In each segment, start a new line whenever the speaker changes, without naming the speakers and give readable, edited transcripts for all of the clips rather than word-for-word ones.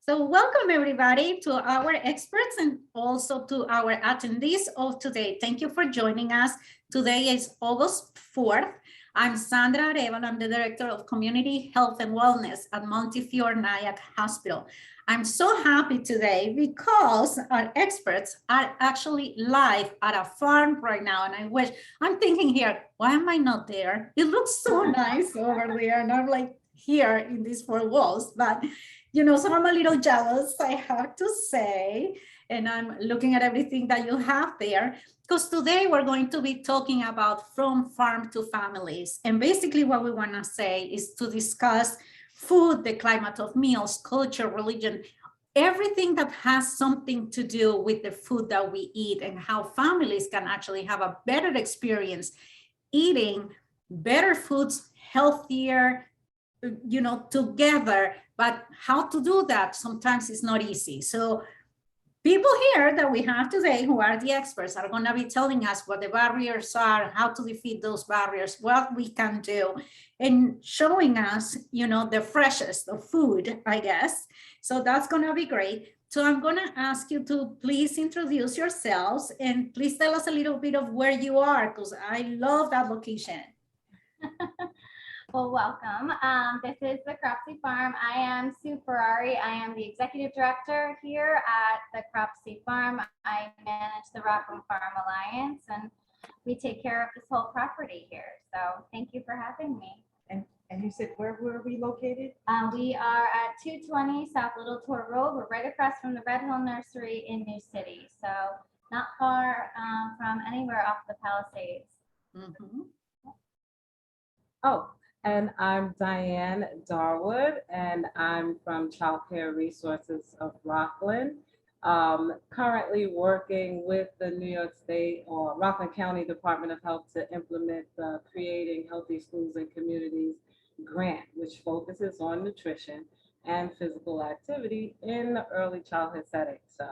So welcome everybody to our experts and also to our attendees of today. Thank you for joining us. Today is August 4th. I'm Sandra Arevalo. I'm the Director of Community Health and Wellness at Montefiore Nyack Hospital. I'm so happy today because our experts are actually live at a farm right now. And I'm thinking here, why am I not there? It looks so nice over there. And I'm like here in these four walls, but so I'm a little jealous, I have to say, and I'm looking at everything that you have there, because today we're going to be talking about from farm to families. And basically what we want to say is to discuss food, the climate of meals, culture, religion, everything that has something to do with the food that we eat and how families can actually have a better experience eating better foods, healthier, together. But how to do that sometimes it's not easy. So people here that we have today who are the experts are going to be telling us what the barriers are, how to defeat those barriers, what we can do, and showing us, the freshest of food, I guess. So that's going to be great. So I'm going to ask you to please introduce yourselves and please tell us a little bit of where you are, because I love that location.
Well, welcome. This is the Cropsey Farm. I am Sue Ferrari. I am the executive director here at the Cropsey Farm. I manage the Rockland Farm Alliance, and we take care of this whole property here. So thank you for having me.
And you said where were we located?
We are at 220 South Little Tour Road. We're right across from the Red Hill Nursery in New City. So not far from anywhere off the Palisades.
Mm-hmm.
Oh, and I'm Diane Darwood, and I'm from Child Care Resources of Rockland. Currently working with the New York State or Rockland County Department of Health to implement the Creating Healthy Schools and Communities grant, which focuses on nutrition and physical activity in the early childhood setting. So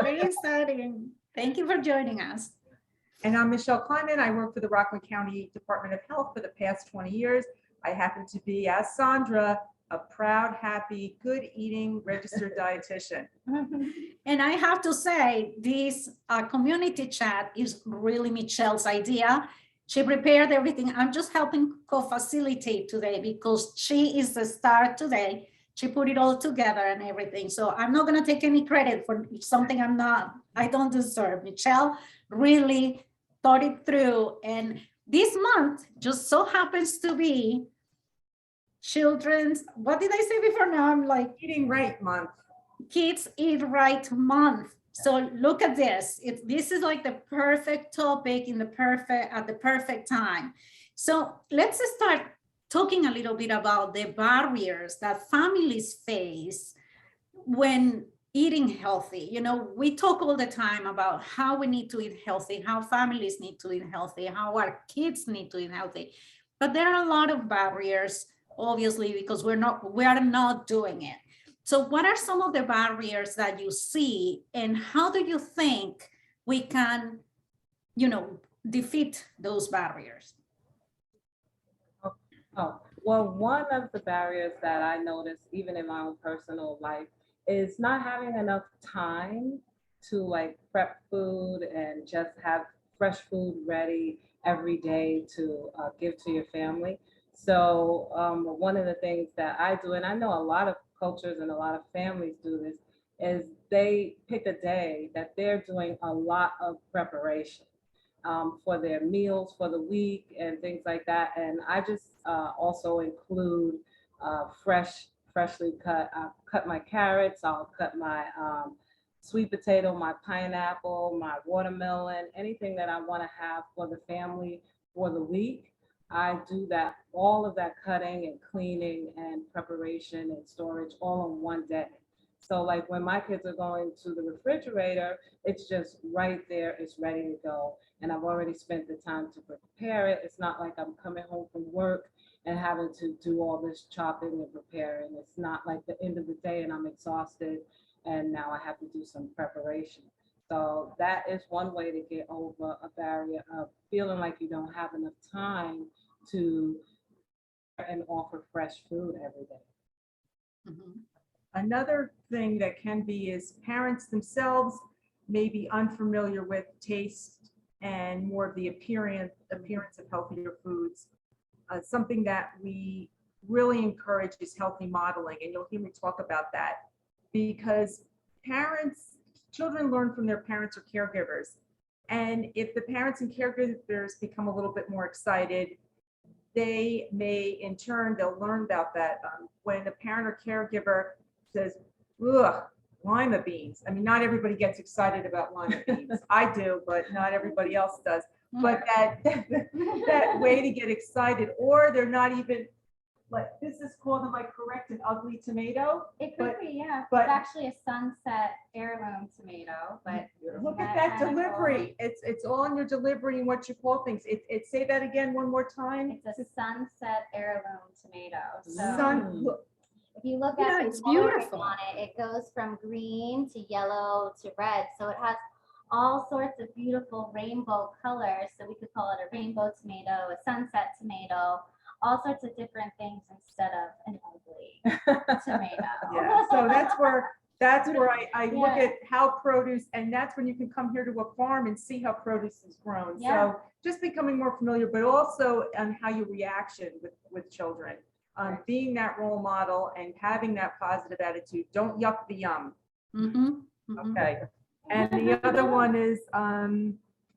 Very exciting. Thank you for joining us.
And I'm Michelle Clement. I work for the Rockland County Department of Health for the past 20 years. I happen to be, as Sandra, a proud, happy, good eating registered dietitian.
And I have to say, this community chat is really Michelle's idea. She prepared everything. I'm just helping co-facilitate today because she is the star today. She put it all together and everything. So I'm not going to take any credit for something I don't deserve. Michelle really thought it through. And this month just so happens to be children's, what did I say before? Now I'm like
Eating Right Month.
Kids Eat Right Month. So look at this. This is like the perfect topic at the perfect time. So let's start talking a little bit about the barriers that families face when eating healthy. We talk all the time about how we need to eat healthy, how families need to eat healthy, how our kids need to eat healthy. But there are a lot of barriers, obviously, because we are not doing it. So what are some of the barriers that you see, and how do you think we can, defeat those barriers?
Oh, well, one of the barriers that I noticed, even in my own personal life, is not having enough time to like prep food and just have fresh food ready every day to give to your family. So one of the things that I do, and I know a lot of cultures and a lot of families do this, is they pick a day that they're doing a lot of preparation for their meals for the week and things like that. And I just also include freshly cut. I'll cut my carrots, I'll cut my sweet potato, my pineapple, my watermelon, anything that I want to have for the family for the week. I do that, all of that cutting and cleaning and preparation and storage all on one day. So like when my kids are going to the refrigerator, it's just right there, it's ready to go. And I've already spent the time to prepare it. It's not like I'm coming home from work and having to do all this chopping and preparing. It's not like the end of the day and I'm exhausted and now I have to do some preparation. So that is one way to get over a barrier of feeling like you don't have enough time to and offer fresh food every day.
Mhm.
Another thing that can be is parents themselves may be unfamiliar with taste and more of the appearance of healthier foods. Something that we really encourage is healthy modeling, and you'll hear me talk about that because children learn from their parents or caregivers. And if the parents and caregivers become a little bit more excited, they may, in turn, they'll learn about that. When a parent or caregiver says, ugh, lima beans. I mean, not everybody gets excited about lima beans. I do, but not everybody else does. But that way to get excited, or they're not even, like, this is called, am I correct, an ugly tomato?
It could
But-
be, yeah.
but-
It's actually a sunset heirloom tomato, but
Look at
That
that
kind of
delivery. It's all in your delivery and what you call things. Say that again one more time.
it's a sunset heirloom tomato. So
Sun, look,
if you look
Yeah,
at the
it's
coloring
beautiful.
on it, it goes from green to yellow to red. So it has all sorts of beautiful rainbow colors. So we could call it a rainbow tomato, a sunset tomato, all sorts of different things instead of an ugly tomato.
yeah, so that's where I look
Yeah.
at how produce, and that's when you can come here to a farm and see how produce is grown.
Yeah.
So just becoming more familiar, but also on how you reaction with children.
Right.
Being that role model and having that positive attitude. Don't yuck the yum.
Mhm. Mhm.
Okay. And the other one is,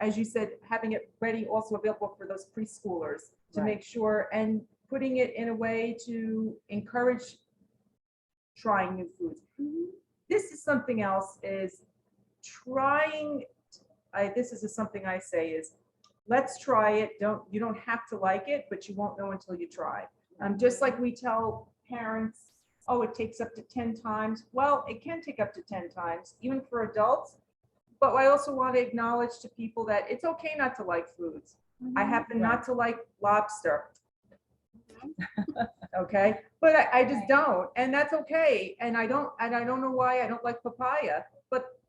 as you said, having it ready, also available for those preschoolers to
Right.
make sure, and putting it in a way to encourage trying new foods. This is something else, is trying, this is something I say is, let's try it. You don't have to like it, but you won't know until you try. Just like we tell parents, oh, it takes up to 10 times. Well, it can take up to 10 times, even for adults. But I also want to acknowledge to people that it's okay not to like foods. I happen not to like lobster. Okay, but I just
Right.
don't, and that's okay. And I don't know why I don't like papaya, but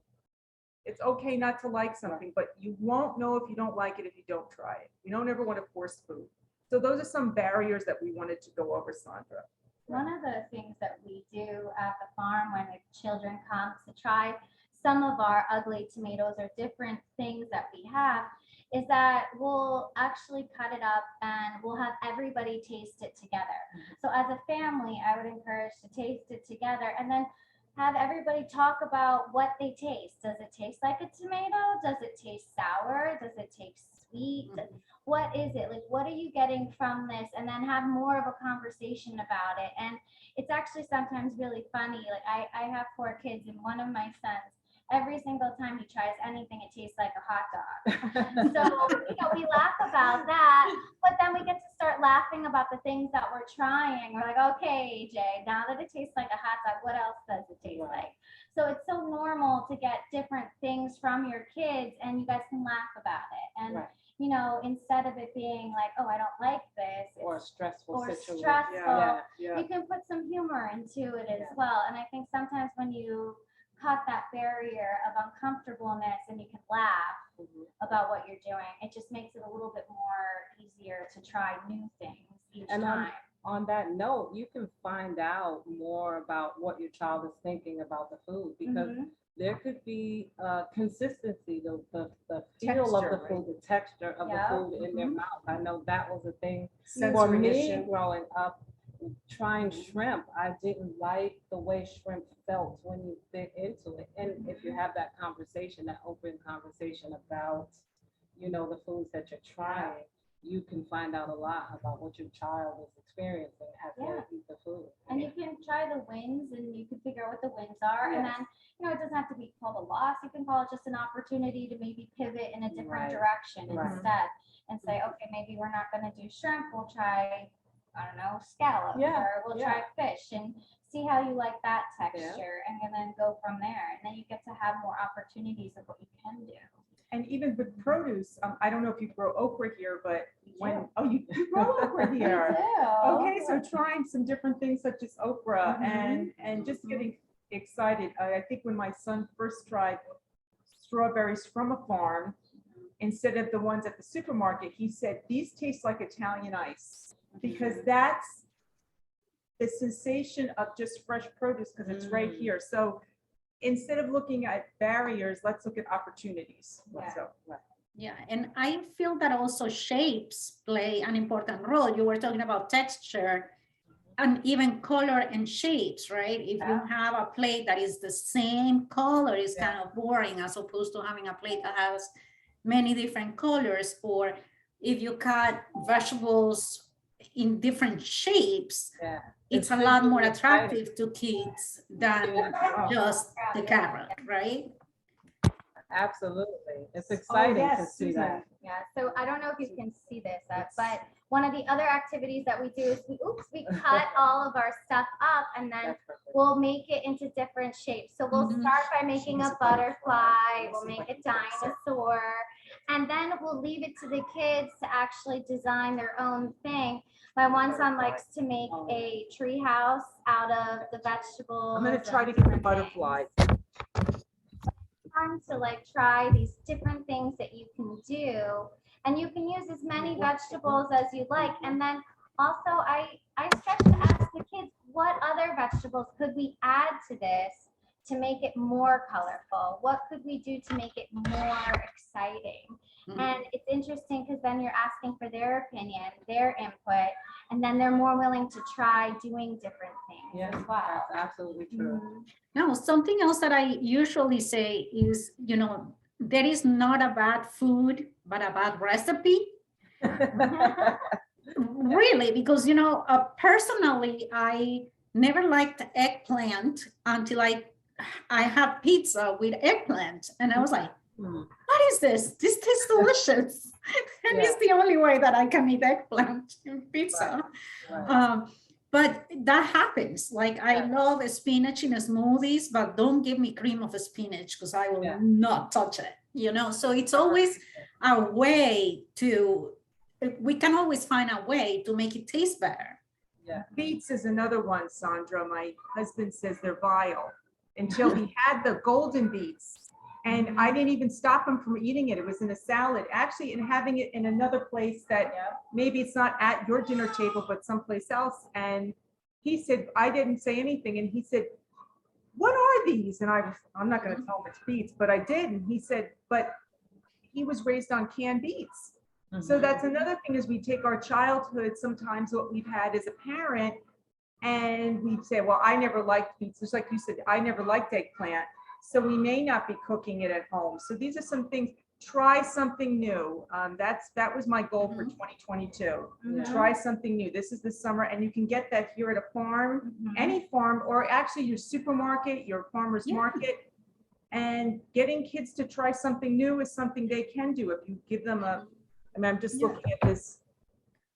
it's okay not to like something, but you won't know if you don't like it if you don't try it. You don't ever want to force food. So those are some barriers that we wanted to go over, Sandra.
One of the things that we do at the farm when the children come to try some of our ugly tomatoes or different things that we have is that we'll actually cut it up and we'll have everybody taste it together. So as a family, I would encourage to taste it together and then have everybody talk about what they taste. Does it taste like a tomato? Does it taste sour? Does it taste sweet? What is it? Like, what are you getting from this? And then have more of a conversation about it. And it's actually sometimes really funny. Like I have 4 kids and one of my sons, every single time he tries anything, it tastes like a hot dog. So, we laugh about that, but then we get to start laughing about the things that we're trying. We're like, okay, AJ, now that it tastes like a hot dog, what else does it taste like? So it's so normal to get different things from your kids and you guys can laugh about it. And,
Right.
instead of it being like, oh, I don't like this,
Or a stressful
or
situation.
stressful,
Yeah.
you can put some humor into it as
Yeah.
well. And I think sometimes when you cut that barrier of uncomfortableness and you can laugh
Mhm.
about what you're doing, it just makes it a little bit more easier to try new things each
And
time.
On that note, you can find out more about what your child is thinking about the food because
Mhm.
there could be consistency, the feel of
Texture,
the food, the texture of
Yeah.
the food in their
Mhm.
mouth. I know that was a thing for
Sensory
me
issue.
growing up. Trying shrimp, I didn't like the way shrimp felt when you bit into it. And if you have that conversation, that open conversation about, the foods that you're trying, you can find out a lot about what your child is experiencing as
Yeah.
they eat the food.
And you can try the wins and you can figure out what the wins are. And
Yes.
then, it doesn't have to be called a loss. You can call it just an opportunity to maybe pivot in a different
Right.
direction
Right.
instead and say, okay, maybe we're not going to do shrimp. We'll try, I don't know, scallops,
Yeah,
or we'll
yeah.
try fish and see how you like that texture and then go from there. And then you get to have more opportunities of what you can do.
And even with produce, I don't know if you grow okra here, but
do.
you grow okra here.
do.
Okay, so trying some different things such as okra
Mhm.
and just getting excited. I think when my son first tried strawberries from a farm, instead of the ones at the supermarket, he said, these taste like Italian ice, because that's the sensation of just fresh produce because it's right
Mm.
here. So instead of looking at barriers, let's look at opportunities.
Yeah.
So,
Yeah, and I feel that also shapes play an important role. You were talking about texture and even color and shapes, right? If you
Yeah.
have a plate that is the same color, it's
Yeah.
kind of boring as opposed to having a plate that has many different colors. Or if you cut vegetables in different shapes,
Yeah.
it's a
It's
lot more
visually exciting.
attractive to kids than just the carrot, right?
Absolutely. It's exciting to
yes,
see
Susan.
that.
Yeah, so I don't know if you can see this, but one of the other activities that we do is we cut all of our stuff up and then
That's perfect.
we'll make it into different shapes. So we'll
Mhm.
start by making a butterfly, we'll make a dinosaur, and then we'll leave it to the kids to actually design their own thing. My one son likes to make a tree house out of the vegetables.
I'm gonna try to
and
get the
different things.
butterfly.
Fun to like try these different things that you can do, and you can use as many vegetables as you like. And then also I stretch to ask the kids, what other vegetables could we add to this to make it more colorful? What could we do to make it more exciting?
Mhm.
And it's interesting because then you're asking for their opinion, their input, and then they're more willing to try doing different things
Yeah,
as well.
that's absolutely true.
Now, something else that I usually say is, there is not a bad food, but a bad recipe. Really, because, personally, I never liked eggplant until I had pizza with eggplant. And I was like,
Hmm.
what is this? This tastes delicious. And it's the only way that I can eat eggplant in pizza.
Right.
But that happens. Like I
Yeah.
love spinach in smoothies, but don't give me cream of spinach because I will
Yeah.
not touch it. So it's always a way we can always find a way to make it taste better.
Yeah.
Beets is another one, Sandra. My husband says they're vile until he had the golden beets. And I didn't even stop him from eating it. It was in a salad, actually, and having it in another place that maybe it's not at your dinner table, but someplace else. And he said, I didn't say anything. And he said, what are these? And I'm not going to tell him it's beets, but I did. And he said, but he was raised on canned beets. So that's another thing is we take our childhood, sometimes what we've had as a parent, and we say, well, I never liked beets. Just like you said, I never liked eggplant. So we may not be cooking it at home. So these are some things, try something new. That was my goal for 2022.
Mhm.
Try something new. This is the summer and you can get that here at a farm,
Mhm.
any farm, or actually your supermarket, your farmer's
Yeah.
market. And getting kids to try something new is something they can do if you give them I'm just looking at this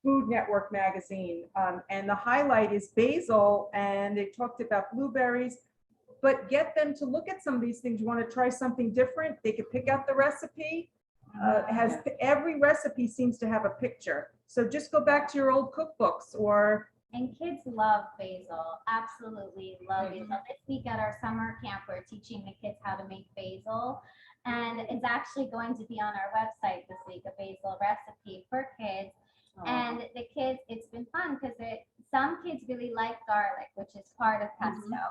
Food Network magazine, and the highlight is basil, and they talked about blueberries, but get them to look at some of these things. You want to try something different, they could pick out the recipe. Every recipe seems to have a picture. So just go back to your old cookbooks or.
And kids love basil, absolutely love basil. This week at our summer camp, we're teaching the kids how to make basil. And it's actually going to be on our website this week, a basil recipe for kids. And the kids, it's been fun because some kids really like garlic, which is part of pesto.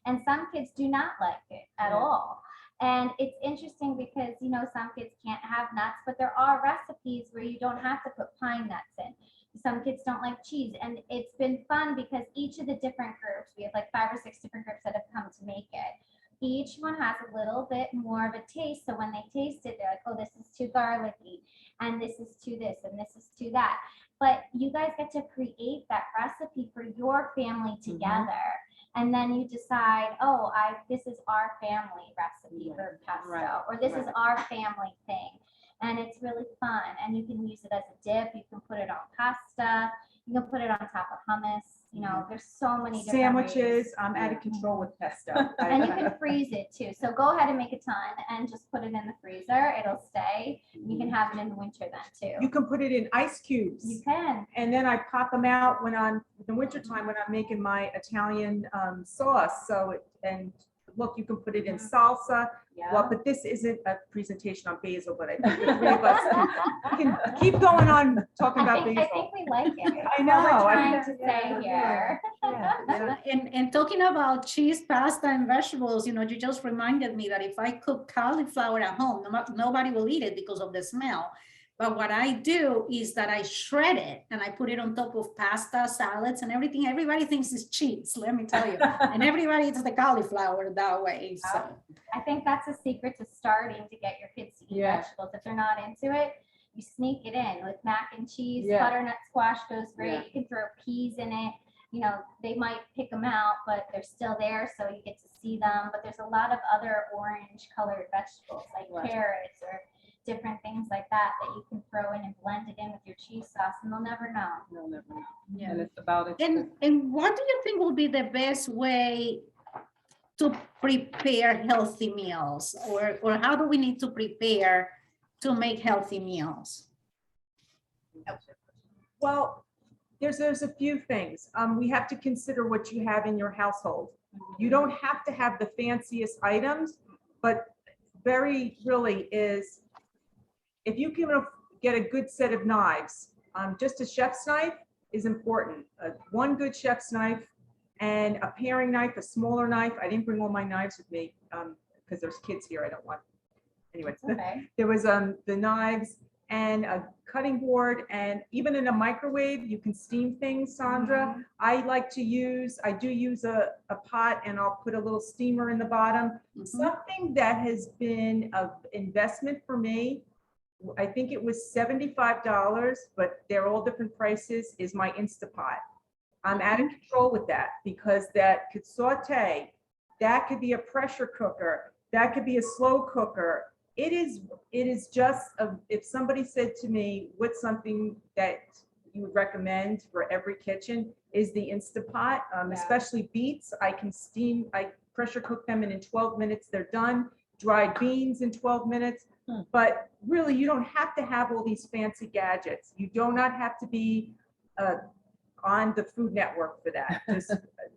And some kids do not like it at all. And it's interesting because, some kids can't have nuts, but there are recipes where you don't have to put pine nuts in. Some kids don't like cheese. And it's been fun because each of the different groups, we have like 5 or 6 different groups that have come to make it. Each one has a little bit more of a taste. So when they taste it, they're like, oh, this is too garlicky, and this is too this, and this is too that. But you guys get to create that recipe for your family together. And then you decide, oh, this is our family recipe for pesto, or this is our family thing. And it's really fun. And you can use it as a dip. You can put it on pasta. You can put it on top of hummus. There's so many different
Sandwiches,
ways.
I'm out of control with pesto.
And you can freeze it too. So go ahead and make a ton and just put it in the freezer. It'll stay. You can have it in the winter then
You
too.
can put it in ice cubes.
You can.
And then I pop them out in the wintertime when I'm making my Italian sauce. And look, you can put it in salsa.
Yeah.
Well, but this isn't a presentation on basil, but I think the 3 of us can keep going on talking about
I
basil.
think we like it.
I
That's
know.
what we're
I
trying
think-
to say here.
Yeah. Yeah.
And talking about cheese, pasta, and vegetables, you just reminded me that if I cook cauliflower at home, nobody will eat it because of the smell. But what I do is that I shred it and I put it on top of pasta, salads, and everything. Everybody thinks it's cheese, let me tell you. And everybody eats the cauliflower that way. So
I think that's a secret to starting to get your kids to eat
Yeah.
vegetables. If they're not into it, you sneak it in with mac and cheese,
Yeah.
butternut squash goes great.
Yeah.
You can throw peas in it. They might pick them out, but they're still there, so you get to see them. But there's a lot of other orange colored vegetables like
Right.
carrots or different things like that you can throw in and blend it in with your cheese sauce, and they'll never know.
You'll never know.
yeah.
And it's about it.
And what do you think will be the best way to prepare healthy meals, or how do we need to prepare to make healthy meals?
Well, there's a few things. We have to consider what you have in your household. You don't have to have the fanciest items, but very really is, if you can get a good set of knives, just a chef's knife is important. One good chef's knife and a paring knife, a smaller knife. I didn't bring all my knives with me because there's kids here. I don't want. Anyway,
Okay.
there was the knives and a cutting board, and even in a microwave, you can steam things, Sandra. I do use a pot, and I'll put a little steamer in the bottom. Something that has been of investment for me, I think it was $75, but they're all different prices, is my Instapot. I'm out of control with that because that could saute, that could be a pressure cooker, that could be a slow cooker. It is just, if somebody said to me, what's something that you would recommend for every kitchen, is the Instapot, especially beets. I pressure cook them, and in 12 minutes, they're done. Dried beans in 12 minutes. But really, you don't have to have all these fancy gadgets. You do not have to be on the Food Network for that. Just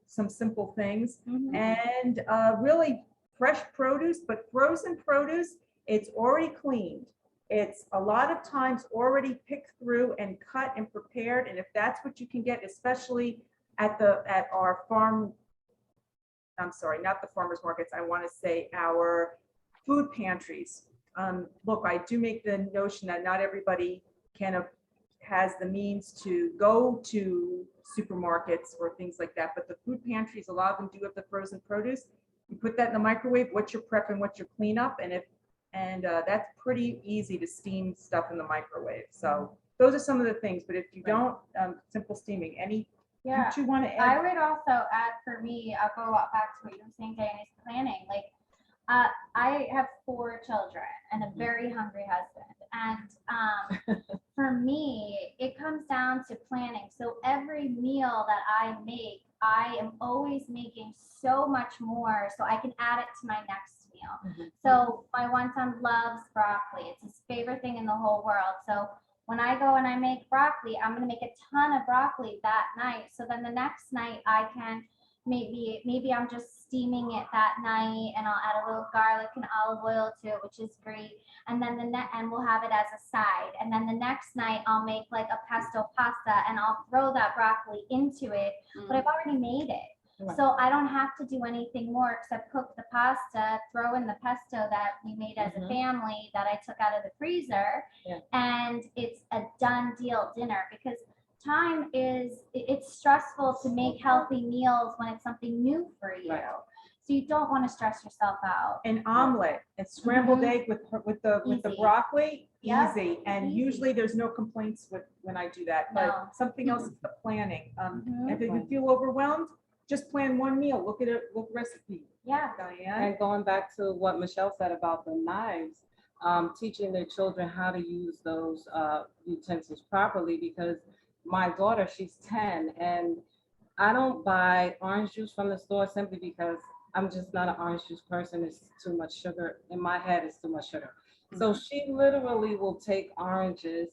some simple things. And really fresh produce, but frozen produce, it's already cleaned. It's a lot of times already picked through and cut and prepared. And if that's what you can get, especially at our farm, I'm sorry, not the farmers markets, I want to say our food pantries. Look, I do make the notion that not everybody has the means to go to supermarkets or things like that, but the food pantries, a lot of them do have the frozen produce. You put that in the microwave, what's your prep and what's your cleanup, and that's pretty easy to steam stuff in the microwave. So those are some of the things, but if you don't, simple steaming.
Yeah.
What you want to
I
add?
would also add, for me, I'll go back to what you were saying, Diane, is planning. Like, I have 4 children and a very hungry husband. And for me, it comes down to planning. So every meal that I make, I am always making so much more so I can add it to my next meal. So my one son loves broccoli. It's his favorite thing in the whole world. So when I go and I make broccoli, I'm going to make a ton of broccoli that night. So then the next night I can maybe I'm just steaming it that night, and I'll add a little garlic and olive oil to it, which is great. And then and we'll have it as a side. And then the next night I'll make like a pesto pasta, and I'll throw that broccoli into it, but I've already made it.
Right.
So I don't have to do anything more except cook the pasta, throw in the pesto that we made as a family that I took out of the freezer, and it's a done deal dinner. Because it's stressful to make healthy meals when it's something new for you.
Right.
So you don't want to stress yourself out.
An omelet, a scrambled egg with the
Easy.
broccoli,
Yep.
easy. And
Easy.
usually there's no complaints when I do that,
No.
but something else is the planning. If you
Right.
feel overwhelmed, just plan one meal, look recipe.
Yeah.
Diane?
And going back to what Michelle said about the knives, teaching their children how to use those utensils properly, because my daughter, she's 10, and I don't buy orange juice from the store simply because I'm just not an orange juice person. It's too much sugar. In my head, it's too much sugar. So she literally will take oranges,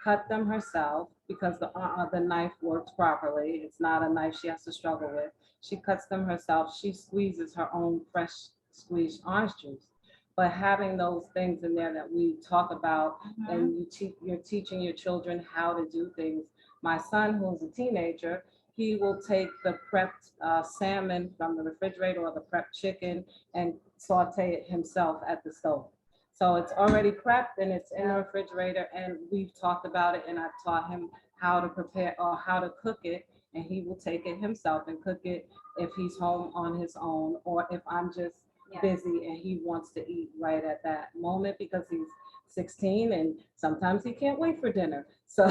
cut them herself, because the knife works properly. It's not a knife she has to struggle with. She cuts them herself. She squeezes her own fresh squeezed orange juice. But having those things in there that we talk about, and you're teaching your children how to do things. My son, who's a teenager, he will take the prepped salmon from the refrigerator or the prepped chicken and saute it himself at the stove. So it's already prepped and it's in the refrigerator, and we've talked about it, and I've taught him how to prepare or how to cook it, and he will take it himself and cook it if he's home on his own, or if I'm just busy and he wants to eat right at that moment because he's 16 and sometimes he can't wait for dinner. So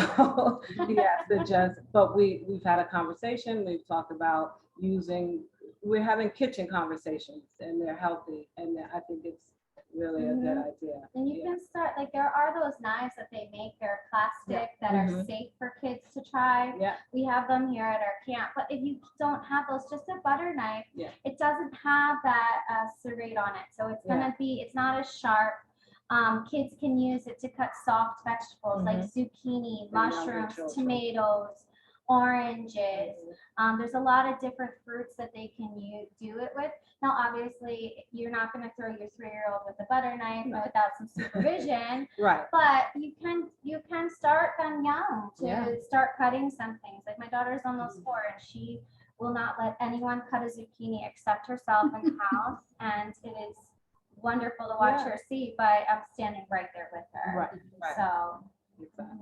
he has to just, but we've had a conversation, we've talked about we're having kitchen conversations, and they're healthy, and I think it's really a good idea.
And you can start, like, there are those knives that they make, they're plastic, that are safe for kids to try.
Yeah.
We have them here at our camp, but if you don't have those, just a butter knife.
Yeah.
It doesn't have that serrate on it, so it's gonna be, it's not as sharp. Kids can use it to cut soft vegetables like zucchini, mushrooms,
children.
tomatoes, oranges. There's a lot of different fruits that they can do it with. Now, obviously, you're not going to throw your 3-year-old with a butter knife without some supervision,
Right.
but you can start them young to start cutting some things. Like my daughter's almost 4, and she will not let anyone cut a zucchini except herself in the house, and it is wonderful to watch her see, but I'm standing right there with her.
Right.
So.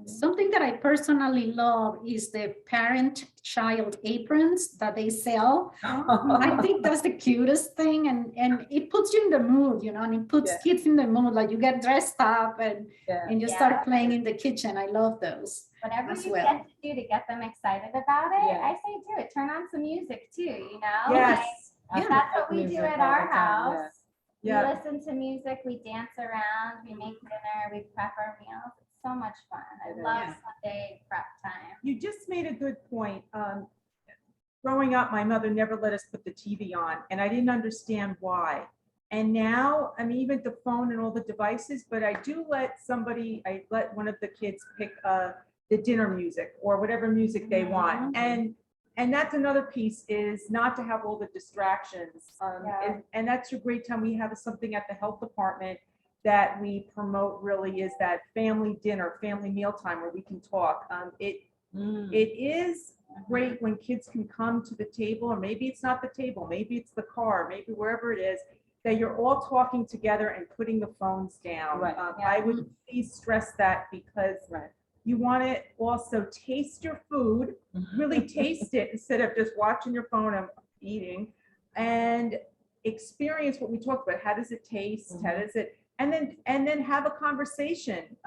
Something that I personally love is the parent-child aprons that they sell. I think that's the cutest thing, and it puts you in the mood, and it puts kids in the mood, like you get dressed up and you start playing in the kitchen. I love those.
Whatever you get to do to get them excited about it, I say do it. Turn on some music too,
Yes.
Like, that's what we do at our house.
Yeah.
We listen to music, we dance around, we make dinner, we prep our meals. It's so much fun. I love Sunday prep time.
You just made a good point. Growing up, my mother never let us put the TV on, and I didn't understand why. And now, I mean, even the phone and all the devices, but I let one of the kids pick the dinner music or whatever music they want. And that's another piece, is not to have all the distractions. And that's a great time. We have something at the health department that we promote, really, is that family dinner, family mealtime where we can talk. It is great when kids can come to the table, or maybe it's not the table, maybe it's the car, maybe wherever it is, that you're all talking together and putting the phones down. I would please stress that, because you want to also taste your food, really taste it instead of just watching your phone and eating, and experience what we talked about. How does it taste? How does it, and then have a conversation.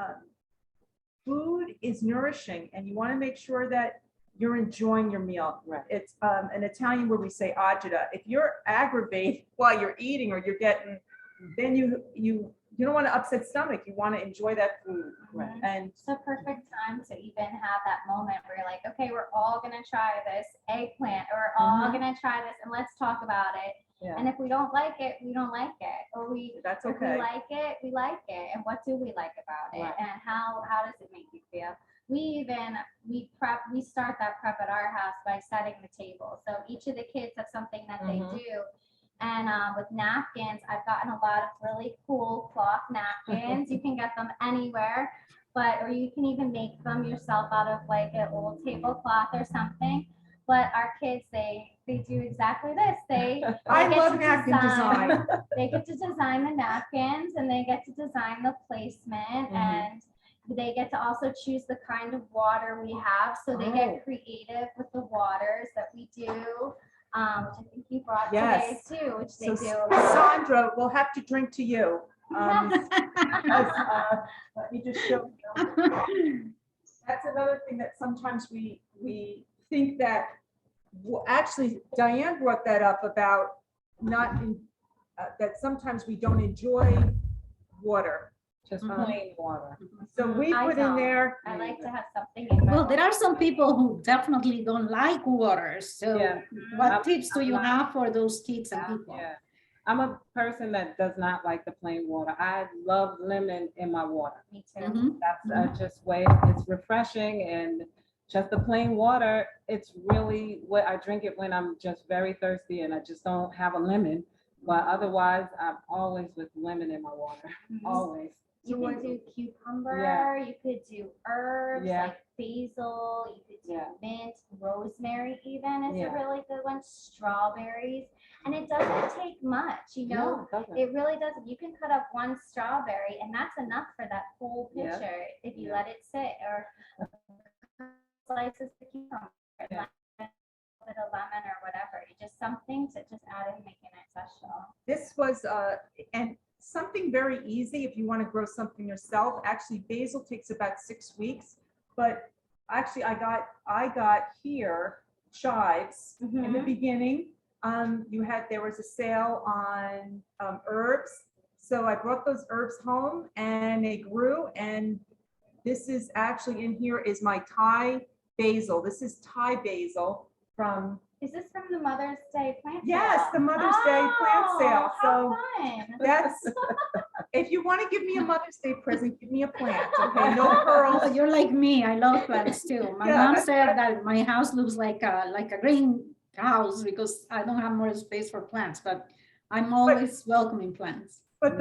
Food is nourishing, and you want to make sure that you're enjoying your meal. It's an Italian where we say agita. If you're aggravated while you're eating, or you're getting, then you don't want to upset stomach. You want to enjoy that food. And
it's a perfect time to even have that moment where you're like, okay, we're all going to try this eggplant, or we're all going to try this, and let's talk about it. And if we don't like it, we don't like it. Or
that's
if
okay.
we like it, we like it. And what do we like about it? And how does it make you feel? We start that prep at our house by setting the table. So each of the kids have something that they do. And with napkins, I've gotten a lot of really cool cloth napkins. You can get them anywhere, or you can even make them yourself out of like an old tablecloth or something. But our kids, they do exactly this.
I love napkin design.
They get to design the napkins, and they get to design the placement, and they get to also choose the kind of water we have. So they get creative with the waters that we do. Which I think you brought today too, which they do.
Sandra, we'll have to drink to you. Let me just show you. That's another thing that sometimes we think that, actually, Diane brought that up about that sometimes we don't enjoy water.
Just plain water.
So we put in there.
I like to have something in my
Well, there are some people who definitely don't like water. So what tips do you have for those kids and people?
I'm a person that does not like the plain water. I love lemon in my water.
Me too.
That's just way, it's refreshing, and just the plain water, it's really what I drink it when I'm just very thirsty and I just don't have a lemon. But otherwise, I'm always with lemon in my water, always.
You
So
could do cucumber,
Yeah.
you could do herbs
Yeah.
like basil, you could do
Yeah.
mint, rosemary even is
Yeah.
a really good one, strawberries. And it doesn't take much, you know,
No, it doesn't.
it really doesn't. You can cut up one strawberry and that's enough for that whole
Yeah.
pitcher if you
Yeah.
let it sit, or slices of cucumber, and
Yeah.
like a bit of lemon or whatever. You just something to just add in, making it special.
this was, and something very easy if you want to grow something yourself. Actually, basil takes about 6 weeks, but actually I got here chives in the
Mhm.
beginning. There was a sale on herbs. So I brought those herbs home and they grew, and this is actually in here is my Thai basil. This is Thai basil from,
Is this from the Mother's Day plant
yes,
sale?
the Mother's Day plant sale.
Oh, how
So
fun.
that's, if you want to give me a Mother's Day present, give me a plant, okay? No pearls.
Oh, you're like me. I love plants too. My
Yeah,
mom
that's
said that my house looks like a greenhouse because I don't have more space for plants, but I'm always welcoming plants.
But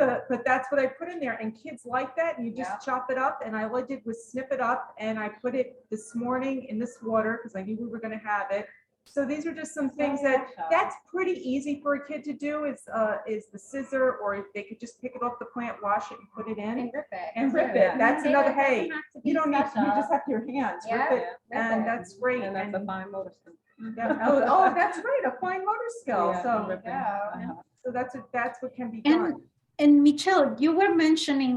that's what I put in there, and kids like that, and you just chop it up, and all I did was snip it up, and I put it this morning in this water, because I knew we were gonna have it. So these are just some things that's pretty easy for a kid to do, is the scissor, or if they could just pick it off the plant, wash it and put it in,
And rip it.
and rip
Yeah.
it. That's
It
another,
doesn't
hey,
have to be
you don't need, you
special.
just have your hands,
Yeah,
rip it,
rip
and
it.
that's great.
And that's a
And-
fine motor skill.
yeah, oh, that's right, a fine motor skill,
Yeah,
so,
ripping.
Yeah.
so that's what can be
And
done.
and Michelle, you were mentioning,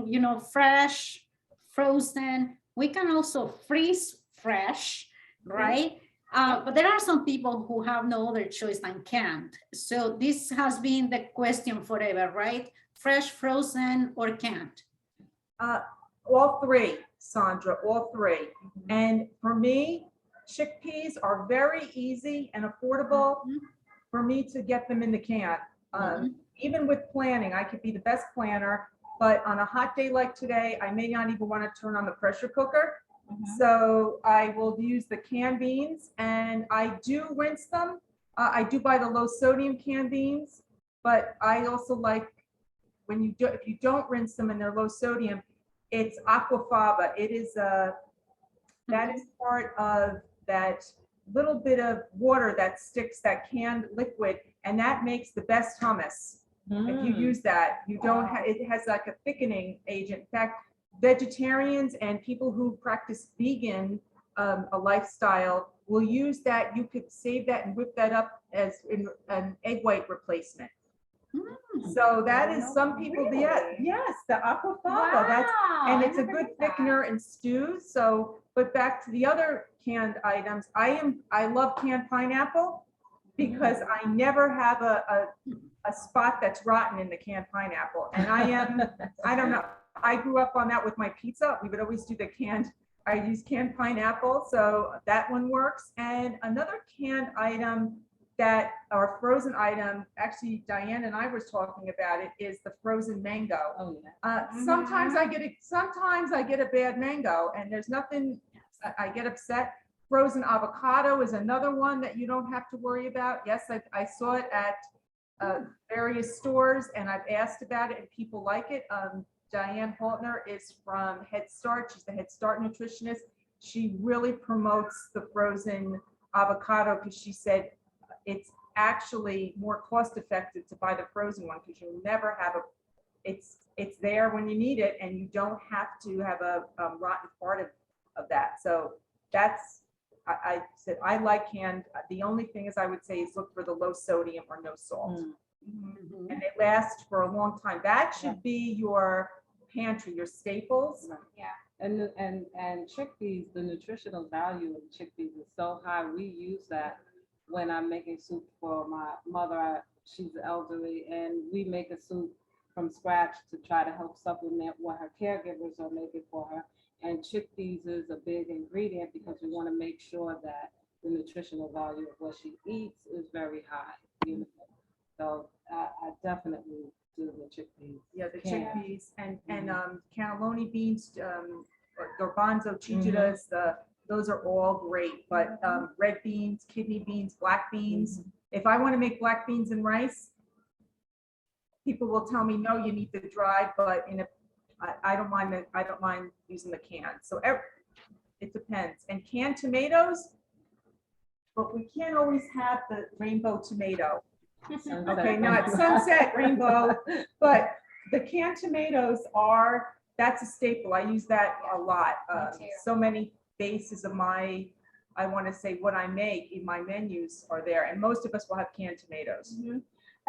fresh, frozen. We can also freeze fresh, right? But there are some people who have no other choice than canned. So this has been the question forever, right? Fresh, frozen, or canned?
All three, Sandra, all three. And for me, chickpeas are very easy and affordable
Mhm.
for me to get them in the can. Even with planning, I could be the best planner, but on a hot day like today, I may not even want to turn on the pressure cooker. So I will use the canned beans, and I do rinse them. I do buy the low sodium canned beans, but I also like if you don't rinse them and they're low sodium, it's aquafaba. It is that is part of that little bit of water that sticks, that canned liquid, and that makes the best hummus. If you use that, you don't have, it has like a thickening agent. In fact, vegetarians and people who practice vegan, a lifestyle, will use that. You could save that and whip that up as an egg white replacement. So that is, some people, yes, the aquafaba, that's, and it's a good thickener in stews. So, but back to the other canned items, I love canned pineapple, because I never have a spot that's rotten in the canned pineapple. And I don't know, I grew up on that with my pizza. We would always do I use canned pineapple, so that one works. And another canned item or frozen item, actually Diane and I was talking about it, is the frozen mango.
Oh, yeah.
Sometimes I get a bad mango, and there's nothing, I get upset. Frozen avocado is another one that you don't have to worry about. Yes, I saw it at various stores, and I've asked about it, and people like it. Diane Haltner is from Head Start. She's the Head Start nutritionist. She really promotes the frozen avocado, because she said it's actually more cost effective to buy the frozen one, because you'll never have it's there when you need it, and you don't have to have a rotten part of that. So that's, I said, I like canned. The only thing is I would say is look for the low sodium or no salt. And they last for a long time. That should be your pantry, your staples.
Yeah.
And chickpeas, the nutritional value of chickpeas is so high. We use that when I'm making soup for my mother. She's elderly, and we make a soup from scratch to try to help supplement what her caregivers are making for her. And chickpeas is a big ingredient, because we want to make sure that the nutritional value of what she eats is very high. So I definitely do the chickpeas.
Yeah, the
Canned.
chickpeas and cannelloni beans, garbanzo chichitas, those are all great. But red beans, kidney beans, black beans. If I want to make black beans and rice, people will tell me, no, you need the dry, but in a I don't mind it. I don't mind using the can. So it depends. And canned tomatoes, but we can't always have the rainbow tomato. Okay, not sunset rainbow, but the canned tomatoes that's a staple. I use that a lot.
too.
So many bases of I want to say what I make in my menus are there, and most of us will have canned tomatoes.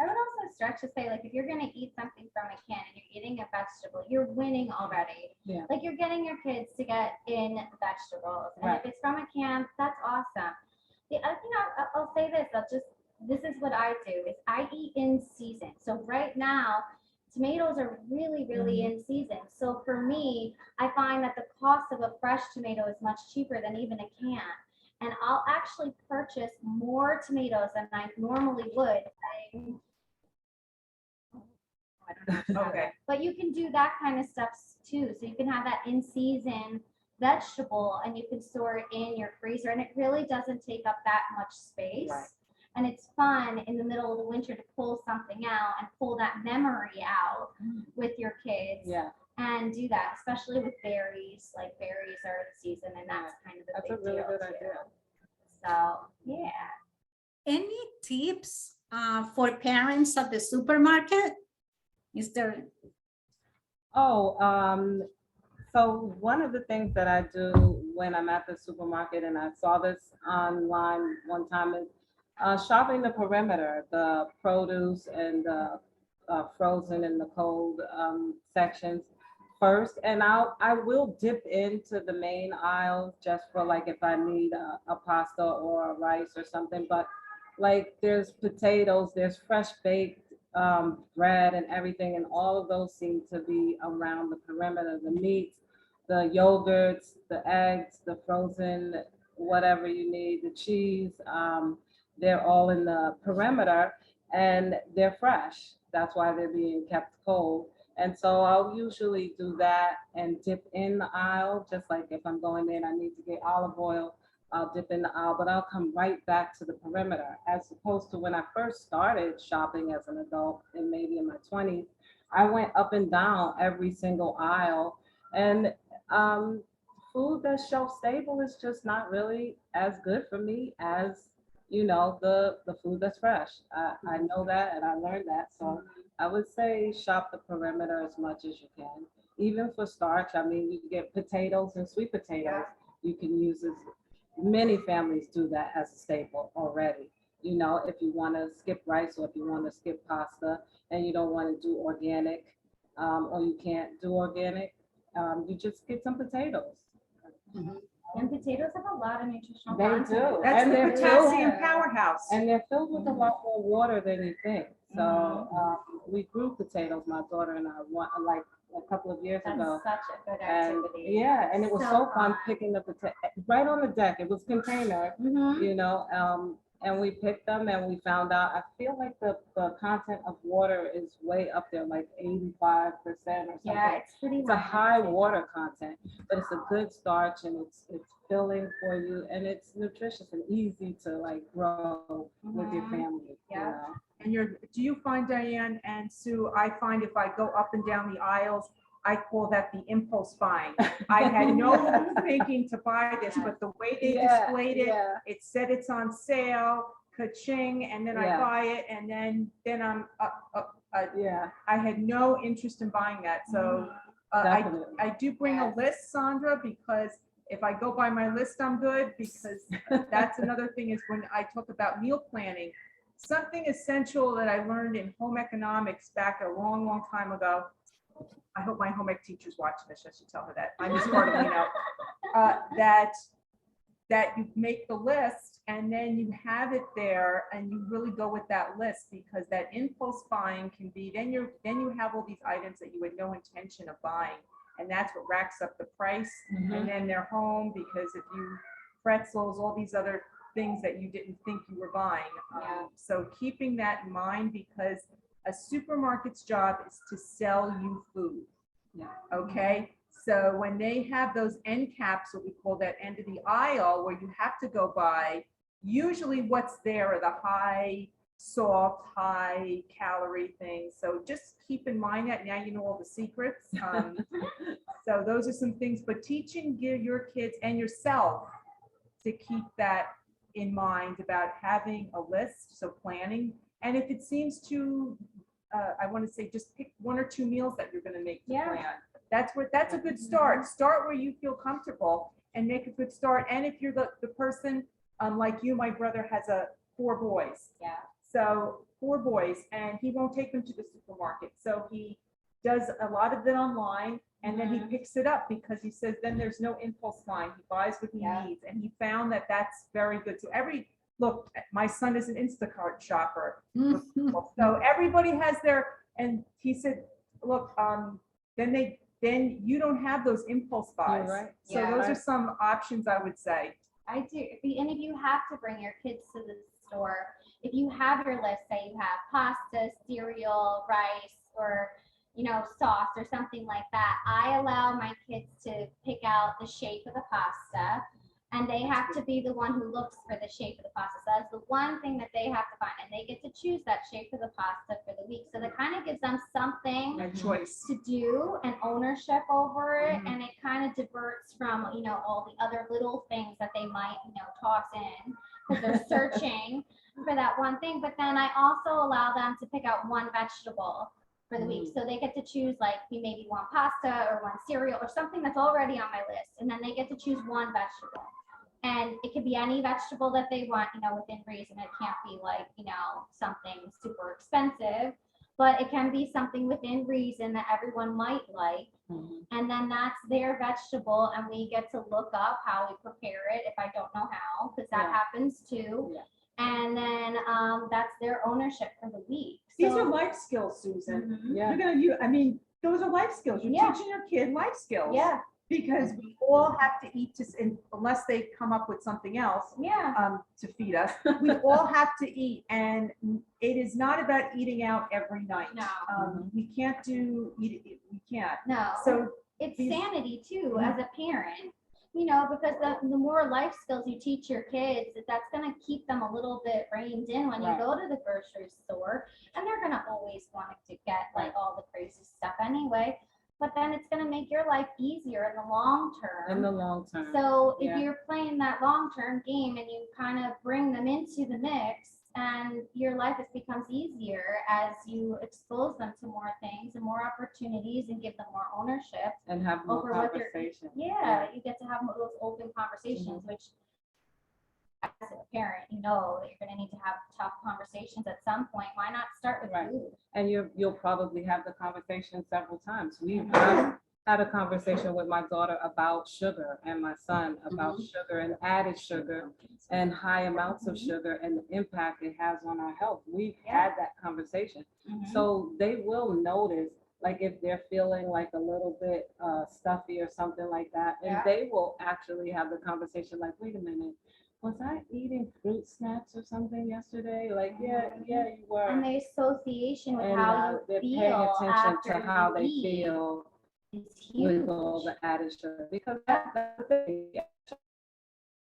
I would also stretch to say, like, if you're gonna eat something from a can and you're eating a vegetable, you're winning already.
Yeah.
Like, you're getting your kids to get in vegetables, and
Right.
if it's from a can, that's awesome. The other thing I'll say this, this is what I do, is I eat in season. So right now, tomatoes are really, really in season. So for me, I find that the cost of a fresh tomato is much cheaper than even a can. And I'll actually purchase more tomatoes than I normally would. I don't know.
Okay.
But you can do that kind of stuff too. So you can have that in season vegetable and you can store it in your freezer, and it really doesn't take up that much space.
Right.
And it's fun in the middle of the winter to pull something out and pull that memory out with your kids.
Yeah.
And do that, especially with berries. Like, berries are in season, and that's kind of
That's
a
a
big
really
deal
good
too.
idea.
So yeah.
Any tips for parents at the supermarket? Is there?
Oh, so one of the things that I do when I'm at the supermarket, and I saw this online one time, is shopping the perimeter, the produce and the frozen and the cold sections first. And I will dip into the main aisle just for, like, if I need a pasta or a rice or something. But like, there's potatoes, there's fresh baked bread and everything, and all of those seem to be around the perimeter. The meats, the yogurts, the eggs, the frozen, whatever you need, the cheese, they're all in the perimeter, and they're fresh. That's why they're being kept cold. And so I'll usually do that and dip in the aisle, just like if I'm going in, I need to get olive oil, I'll dip in the aisle, but I'll come right back to the perimeter, as opposed to when I first started shopping as an adult and maybe in my 20s, I went up and down every single aisle. And food that's shelf stable is just not really as good for me as, the food that's fresh. I know that, and I learned that. So I would say shop the perimeter as much as you can. Even for starch, I mean, you can get potatoes and sweet potatoes. You can use as many families do that as a staple already. If you want to skip rice or if you want to skip pasta and you don't want to do organic, or you can't do organic, you just get some potatoes.
And potatoes have a lot of nutritional
They
content.
do.
That's
And
the
they're
potassium
filled-
powerhouse.
And they're filled with a lot more water than you think. So we grew potatoes, my daughter and I, like a couple of years ago.
That's such a good
And
activity.
yeah, and it was so fun
fun.
picking the potato right on the deck. It was container,
Mhm.
and we picked them and we found out, I feel like the content of water is way up there, like 85% or something.
Yeah, it's pretty
It's a high
I'd say.
water content, but it's a good starch and it's filling for you, and it's nutritious and easy to, like, grow with your
Mhm.
family.
Yeah.
And do you find, Diane and Sue, I find if I go up and down the aisles, I call that the impulse buying. I had no thinking to buy this, but the way they displayed it,
Yeah.
it said it's on sale, ka-ching, and then I
Yeah.
buy it, and then I'm
Yeah,
I had no interest in buying that. So
definitely.
I do bring a
Yes.
list, Sandra, because if I go by my list, I'm good, because that's another thing is when I talk about meal planning, something essential that I learned in home economics back a long, long time ago. I hope my home ec teacher's watching this. I should tell her that. I'm just part of, that you make the list and then you have it there and you really go with that list, because that impulse buying can be, then you have all these items that you had no intention of buying. And that's what racks up the price. And then they're home because if you pretzels, all these other things that you didn't think you were buying.
Yeah.
So keeping that in mind, because a supermarket's job is to sell you food.
Yeah.
Okay. So when they have those end caps, what we call that end of the aisle, where you have to go by, usually what's there are the high salt, high calorie things. So just keep in mind that now you know all the secrets. So those are some things, but teaching your kids and yourself to keep that in mind about having a list, so planning. And if it seems too, I want to say, just pick 1 or 2 meals that you're going to make to
Yeah.
plan. That's a good start. Start where you feel comfortable and make a good start. And if you're the person, like you, my brother has 4 boys.
Yeah.
So 4 boys, and he won't take them to the supermarket. So he does a lot of it online, and then he picks it up because he says then there's no impulse buying. He buys what he
Yeah.
needs, and he found that that's very good. So look, my son is an Instacart shopper. So everybody has and he said, look, then you don't have those impulse buys.
Right.
So
Yeah.
those are some options I would say.
I do. And if you have to bring your kids to the store, if you have your list, say you have pasta, cereal, rice, or sauce or something like that, I allow my kids to pick out the shape of the pasta, and they have to be the one who looks for the shape of the pasta. So that's the one thing that they have to find, and they get to choose that shape of the pasta for the week. So that kind of gives them something
A choice.
to do and ownership over it, and it kind of diverts from all the other little things that they might toss in because they're searching for that one thing. But then I also allow them to pick out one vegetable for the week, so they get to choose like maybe one pasta or one cereal or something that's already on my list, and then they get to choose one vegetable. And it could be any vegetable that they want, within reason. It can't be like, something super expensive, but it can be something within reason that everyone might like. And then that's their vegetable, and we get to look up how we prepare it if I don't know how, because that happens too.
Yeah.
And then that's their ownership for the week.
These
So-
are life skills, Susan.
Yeah.
You're gonna use, I mean, those are life skills. You're
Yeah.
teaching your kid life skills.
Yeah,
Because we all have to eat unless they come up with something else
yeah,
to feed us. We all have to eat, and it is not about eating out every night.
No.
We can't we can't.
no.
So
It's
these-
sanity too, as a parent, because the more life skills you teach your kids, that's gonna keep them a little bit reined in when you
Right.
go to the grocery store, and they're gonna always want to get like all the crazy stuff anyway. But then it's gonna make your life easier in the long term.
In the long term.
So if
Yeah.
you're playing that long-term game and you kind of bring them into the mix, and your life becomes easier as you expose them to more things and more opportunities and give them more ownership.
And have more
over what they're-
conversation.
Yeah, you get to have those open conversations, which as a parent, that you're gonna need to have tough conversations at some point. Why not start with
Right.
food?
And you'll probably have the conversation several times. We've
Mhm.
had a conversation with my daughter about sugar and my son about sugar and added sugar and high amounts of sugar and the impact it has on our health. We've had that conversation. So they will notice, like if they're feeling like a little bit stuffy or something like that, and
Yeah.
they will actually have the conversation like, wait a minute, was I eating fruit snacks or something yesterday? Like, yeah, you were.
And the association with
And
how
they're
you
paying
feel
attention
after
to how
you
they
eat
feel
is huge.
with all the added sugar, because that's the thing.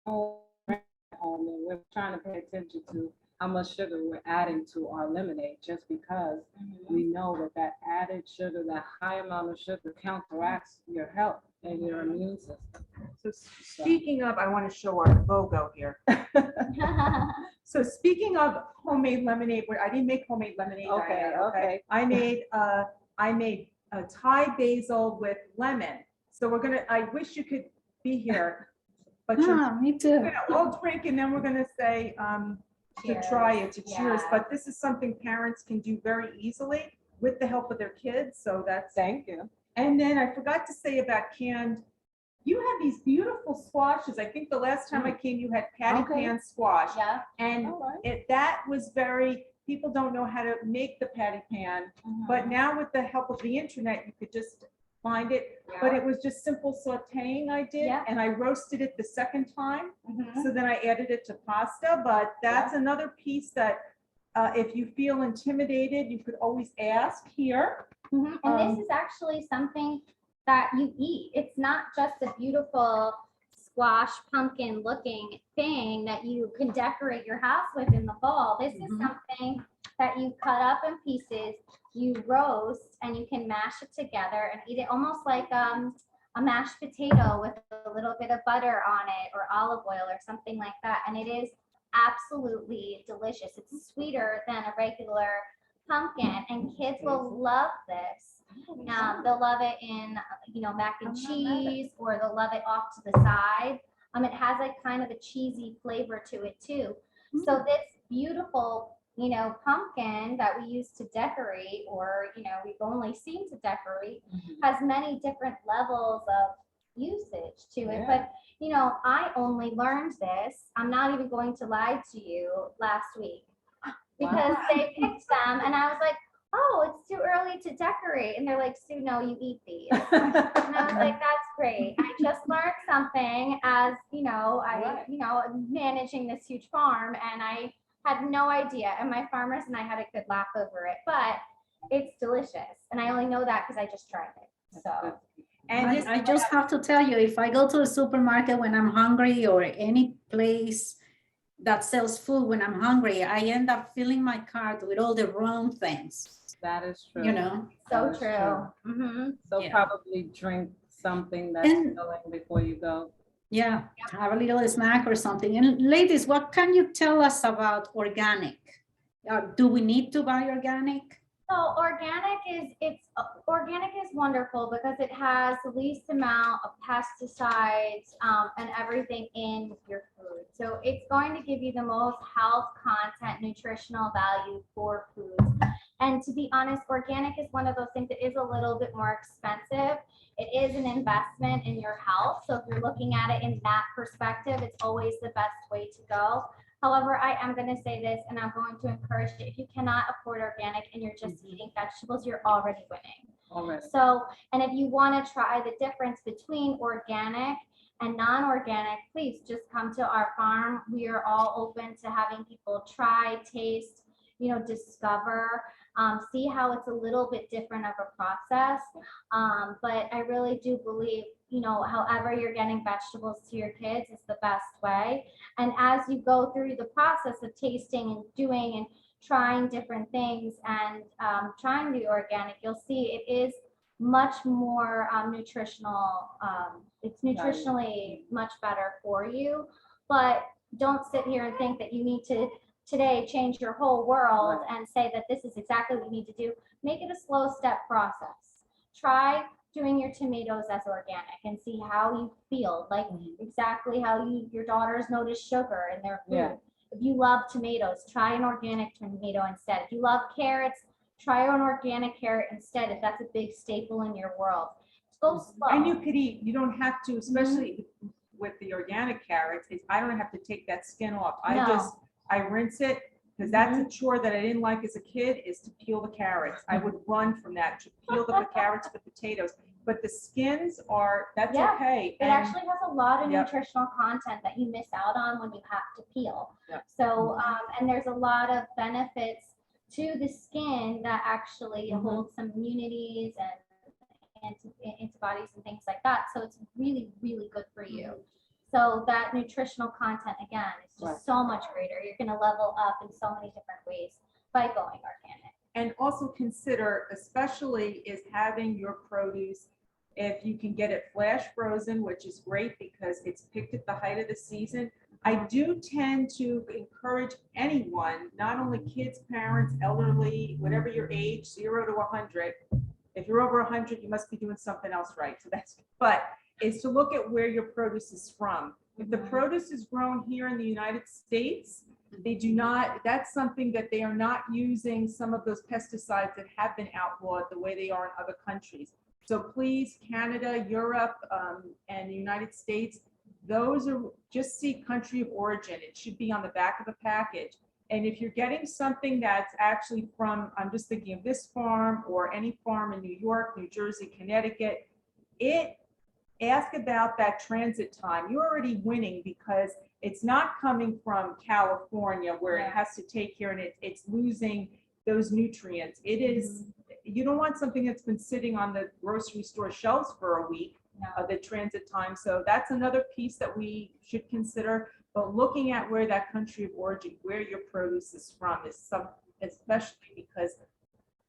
And we're trying to pay attention to how much sugar we're adding to our lemonade, just because we know that added sugar, that high amount of sugar counteracts your health and your immune system.
So speaking of, I want to show our logo here. So speaking of homemade lemonade, where I didn't make homemade lemonade.
Okay,
Diana,
okay.
I made a Thai basil with lemon. So I wish you could be here, but you're
Me too.
gonna all drink, and then we're gonna say, to try it, to cheers.
Yeah.
But this is something parents can do very easily with the help of their kids. So that's,
Thank you.
and then I forgot to say about canned, you have these beautiful squashes. I think the last time I came, you had patty
Okay.
pan squash.
Yeah.
And
All right.
that was people don't know how to make the patty pan, but now with the help of the internet, you could just find it. But it was just simple sauteing I did,
Yeah.
and I roasted it the second time.
Mhm.
So then I added it to pasta, but that's another piece that if you feel intimidated, you could always ask here.
Mhm. And this is actually something that you eat. It's not just a beautiful squash pumpkin looking thing that you can decorate your house with in the fall. This is
Mhm.
something that you cut up in pieces, you roast, and you can mash it together and eat it almost like a mashed potato with a little bit of butter on it or olive oil or something like that. And it is absolutely delicious. It's sweeter than a regular pumpkin, and kids will love this. They'll love it in, mac and cheese, or they'll love it off to the side. It has a kind of a cheesy flavor to it too. So this beautiful, pumpkin that we use to decorate, or, we've only seen to decorate, has many different levels of usage to it.
Yeah.
But, I only learned this, I'm not even going to lie to you, last week. Because they picked them and I was like, oh, it's too early to decorate. And they're like, Sue, no, you eat these. And I was like, that's great. I just learned something as, managing this huge farm, and I had no idea. And my farmers and I had a good laugh over it, but it's delicious. And I only know that because I just tried it. So.
And this,
I just have to tell you, if I go to the supermarket when I'm hungry, or any place that sells food when I'm hungry, I end up filling my cart with all the wrong things,
That is true.
So
That is
true. Mm-hmm.
So
Yeah.
probably drink something that's
And-
filling before you go.
Yeah, have a little snack or something. And ladies, what can you tell us about organic? Do we need to buy organic?
So organic is wonderful because it has the least amount of pesticides and everything in your food. So it's going to give you the most health content, nutritional value for foods. And to be honest, organic is one of those things that is a little bit more expensive. It is an investment in your health. So if you're looking at it in that perspective, it's always the best way to go. However, I am going to say this, and I'm going to encourage it. If you cannot afford organic and you're just eating vegetables, you're already winning.
Already.
So, and if you want to try the difference between organic and non-organic, please just come to our farm. We are all open to having people try, taste, discover, see how it's a little bit different of a process. But I really do believe, however you're getting vegetables to your kids is the best way. And as you go through the process of tasting and doing and trying different things and trying the organic, you'll see it is much more nutritional. It's nutritionally much better for you. But don't sit here and think that you need to today change your whole world and say that this is exactly what you need to do. Make it a slow step process. Try doing your tomatoes as organic and see how you feel, like exactly how your daughters notice sugar in their food.
Yeah.
If you love tomatoes, try an organic tomato instead. If you love carrots, try an organic carrot instead, if that's a big staple in your world. Go slow.
and you could eat, you don't have to, especially with the organic carrots, I don't have to take that skin off. I rinse it, because that's a chore that I didn't like as a kid, is to peel the carrots. I would run from that, to peel the carrots, the potatoes. But the skins that's
Yeah,
okay.
It actually has a lot of
Yep.
nutritional content that you miss out on when you have to peel.
Yep.
So, and there's a lot of benefits to the skin that actually hold some immunities and antibodies and things like that. So it's really, really good for you. So that nutritional content, again, is just so much greater. You're going to level up in so many different ways by going organic.
And also consider, especially, is having your produce, if you can get it flash frozen, which is great because it's picked at the height of the season. I do tend to encourage anyone, not only kids, parents, elderly, whatever your age, 0 to 100. If you're over 100, you must be doing something else right. So is to look at where your produce is from. If the produce is grown here in the United States, they do not, that's something that they are not using some of those pesticides that have been outlawed the way they are in other countries. So please, Canada, Europe, and the United States, those are, just see country of origin. It should be on the back of the package. And if you're getting something that's actually from, I'm just thinking of this farm or any farm in New York, New Jersey, Connecticut, ask about that transit time. You're already winning because it's not coming from California where it has to take here and it's losing those nutrients. It is, you don't want something that's been sitting on the grocery store shelves for a week.
No.
the transit time. So that's another piece that we should consider. But looking at where that country of origin, where your produce is from, is some, especially because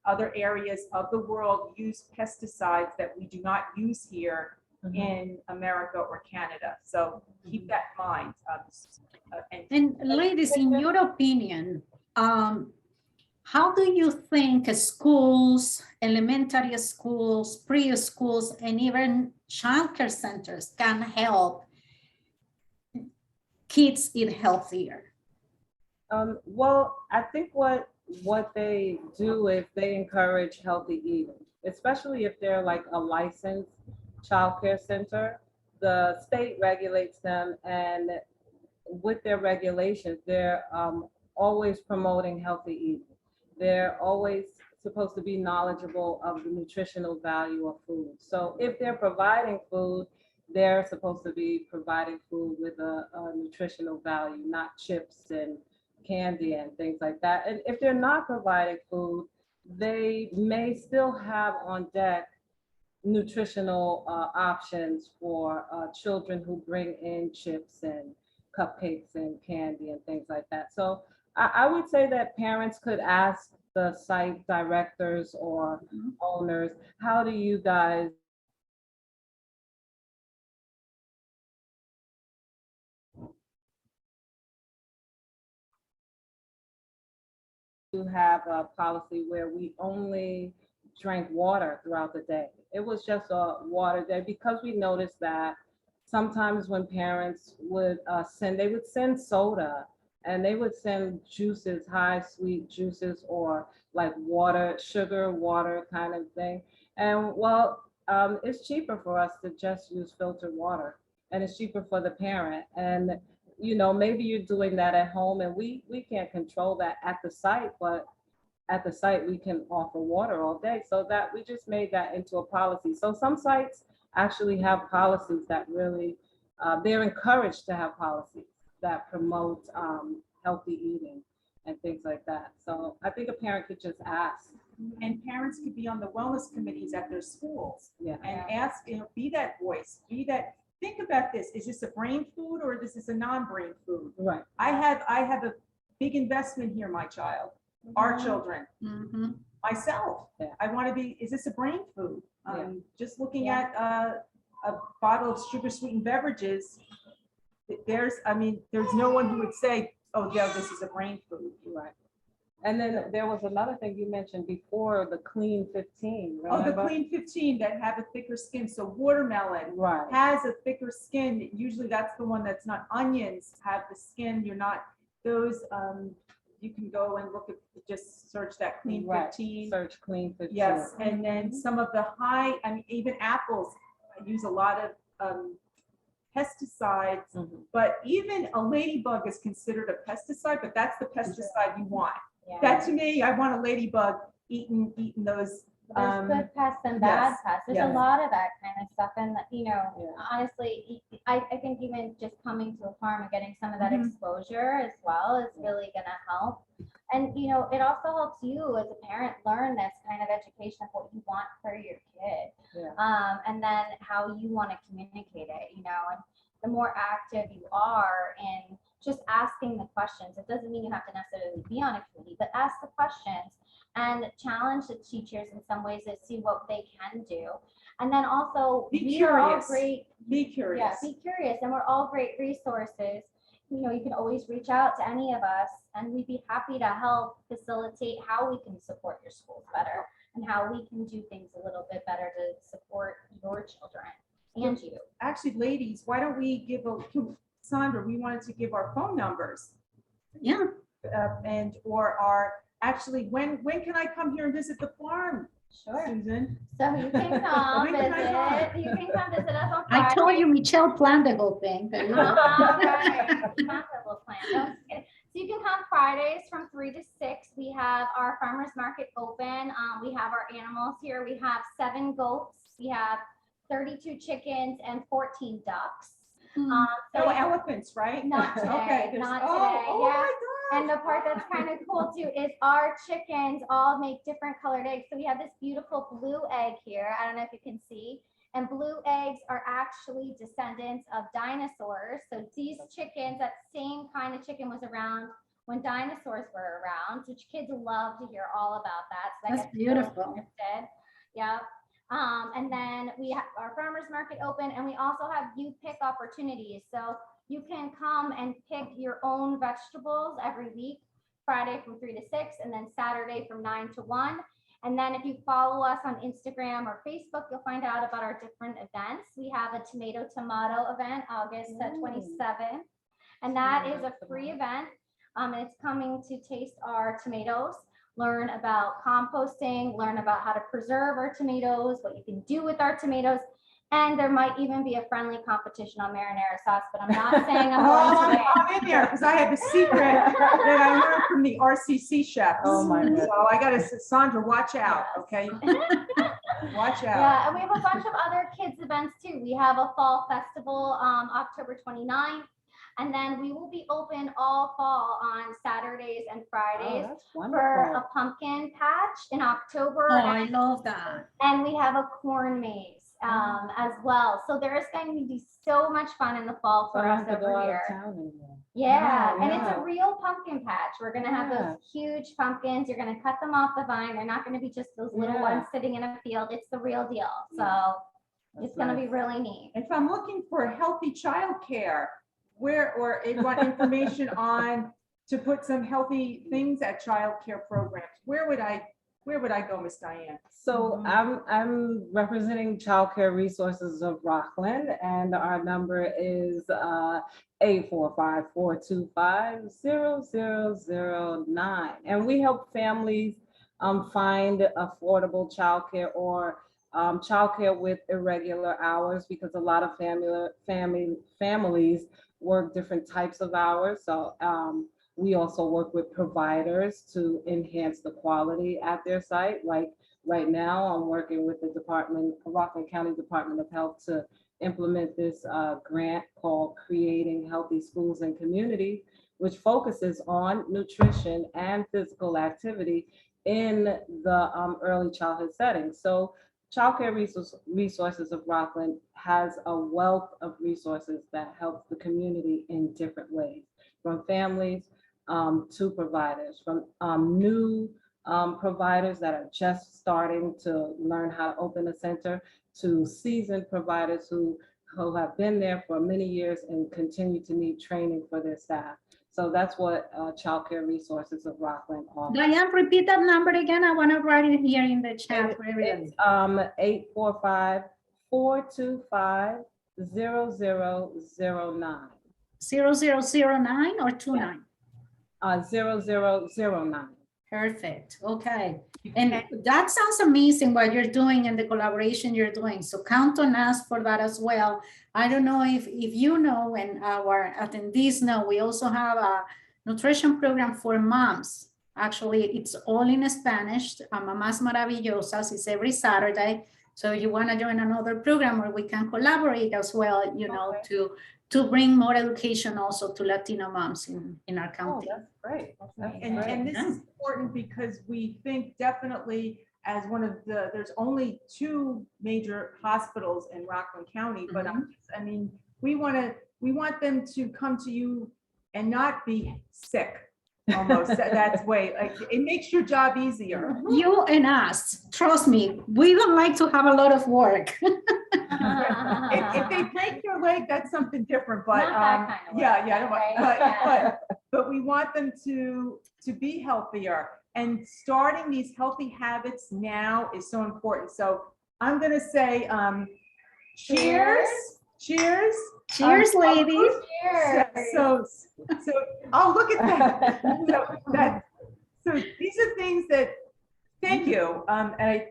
other areas of the world use pesticides that we do not use here in America or Canada. So keep that in mind.
And ladies, in your opinion, how do you think schools, elementary schools, preschools, and even childcare centers can help kids eat healthier?
Well, I think what they do is they encourage healthy eating, especially if they're like a licensed childcare center. The state regulates them, and with their regulations, they're always promoting healthy eating. They're always supposed to be knowledgeable of the nutritional value of food. So if they're providing food, they're supposed to be providing food with a nutritional value, not chips and candy and things like that. And if they're not providing food, they may still have on deck nutritional options for children who bring in chips and cupcakes and candy and things like that. So I would say that parents could ask the site directors or owners, how do you guys have a policy where we only drank water throughout the day. It was just a water day because we noticed that sometimes when parents would send, they would send soda and they would send juices, high sweet juices, or like water, sugar, water kind of thing. And well, it's cheaper for us to just use filtered water, and it's cheaper for the parent. And maybe you're doing that at home, and we can't control that at the site, but at the site we can offer water all day. So that we just made that into a policy. So some sites actually have policies that really they're encouraged to have policies that promote healthy eating and things like that. So I think a parent could just ask.
And parents could be on the wellness committees at their schools.
Yeah.
And ask, be that voice, think about this. Is this a brain food or is this a non-brain food?
Right.
I have a big investment here, my child, our children, myself.
Yeah.
I want to be, is this a brain food? Just looking
Yeah.
at a bottle of sugar sweetened beverages, there's no one who would say, oh yeah, this is a brain food.
Right. And then there was another thing you mentioned before, the Clean 15. Remember?
Oh, the Clean 15 that have a thicker skin. So watermelon
Right.
has a thicker skin. Usually that's the one that's not. Onions have the skin. You're not those. You can go and look at, just search that Clean 15.
Search Clean 15.
Yes, and then some of the even apples use a lot of pesticides, but even a ladybug is considered a pesticide, but that's the pesticide you want.
Yeah.
That to me, I want a ladybug eating those.
There's good pests and bad
yes,
pests. There's
yes.
a lot of that kind of stuff. And, honestly, I think even just coming to a farm and getting some of that exposure as well is really going to help. And, it also helps you as a parent learn this kind of education of what you want for your kid.
Yeah.
And then how you want to communicate it, and the more active you are in just asking the questions. It doesn't mean you have to necessarily be on a committee, but ask the questions and challenge the teachers in some ways to see what they can do. And then also
Be
we are all
curious.
great.
Be curious.
Yeah, be curious. And we're all great resources. You can always reach out to any of us and we'd be happy to help facilitate how we can support your schools better and how we can do things a little bit better to support your children and you.
Actually, ladies, why don't we give Sandra, we wanted to give our phone numbers.
Yeah.
Actually, when can I come here and visit the farm?
Sure.
Susan?
So you can come
When can I
visit. You can come visit us on Friday.
I told you Michelle planned the whole thing. But,
Right. Not that we'll plan. No, I'm just kidding. So you can come Fridays from 3 to 6. We have our farmers market open. We have our animals here. We have 7 goats. We have 32 chickens and 14 ducks.
No elephants, right?
Not today.
Okay,
Not
oh,
today.
oh
Yeah.
my God.
And the part that's kind of cool too is our chickens all make different colored eggs. So we have this beautiful blue egg here. I don't know if you can see. And blue eggs are actually descendants of dinosaurs. So these chickens, that same kind of chicken was around when dinosaurs were around, which kids love to hear all about that. So that
That's
gets really
beautiful.
interested. Yep. And then we have our farmers market open, and we also have youth pick opportunities. So you can come and pick your own vegetables every week, Friday from 3 to 6, and then Saturday from 9 to 1. And then if you follow us on Instagram or Facebook, you'll find out about our different events. We have a tomato event, August 27th, and that is a free event. And it's coming to taste our tomatoes, learn about composting, learn about how to preserve our tomatoes, what you can do with our tomatoes. And there might even be a friendly competition on marinara sauce, but I'm not saying I'm going to win.
I'm in there because I have a secret that I learned from the RCC chefs.
Oh my goodness.
So I gotta, Sandra, watch out,
Yes.
okay? Watch out.
Yeah, and we have a bunch of other kids events too. We have a fall festival, October 29th. And then we will be open all fall on Saturdays and
Oh,
Fridays
that's
for
wonderful.
a pumpkin patch in October.
Oh, I love that.
And we have a corn maze as well. So there is going to be so much fun in the fall
So I
for
don't
us
have to go
over
out of
here.
town anymore.
Yeah, and it's
Yeah.
a real pumpkin patch. We're gonna have
Yeah.
those huge pumpkins. You're gonna cut them off the vine. They're not gonna be just those little
Yeah.
ones sitting in a field. It's the real deal. So
That's
it's gonna
nice.
be really neat.
If I'm looking for healthy childcare, where, or I want information on to put some healthy things at childcare programs, where would I go, Miss Diane?
So I'm representing Child Care Resources of Rockland, and our number is 845-425-0009. And we help families find affordable childcare or childcare with irregular hours, because a lot of families work different types of hours. So we also work with providers to enhance the quality at their site. Like right now, I'm working with the Rockland County Department of Health to implement this grant called Creating Healthy Schools and Communities, which focuses on nutrition and physical activity in the early childhood setting. So Child Care Resources of Rockland has a wealth of resources that help the community in different ways, from families to providers, from new providers that are just starting to learn how to open a center, to seasoned providers who have been there for many years and continue to need training for their staff. So that's what Child Care Resources of Rockland offers.
Diane, repeat that number again. I want to write it here in the chat. for everybody.
It's 845-425-0009.
0009 or 29?
0009.
Perfect. Okay. And that sounds amazing what you're doing and the collaboration you're doing. So count on us for that as well. I don't know if you know, and our attendees know, we also have a nutrition program for moms. Actually, it's all in Spanish. Mamás Maravillosas. It's every Saturday. So you want to join another program where we can collaborate as well, you know, to bring more education also to Latino moms in our
Oh,
county.
that's great. That's
And
great.
this is important because we think definitely as one of there's only 2 major hospitals in Rockland County, but I mean, we want them to come to you and not be sick. Almost, that's way, like, it makes your job easier.
You and us, trust me, we don't like to have a lot of work.
If they break your leg, that's something different, but,
Not that kind of work,
yeah, I don't want-
right? Yeah.
but we want them to be healthier, and starting these healthy habits now is so important. So I'm gonna say, cheers, cheers.
Cheers, ladies.
Cheers.
So, oh, look at that. So these are things that, thank you. And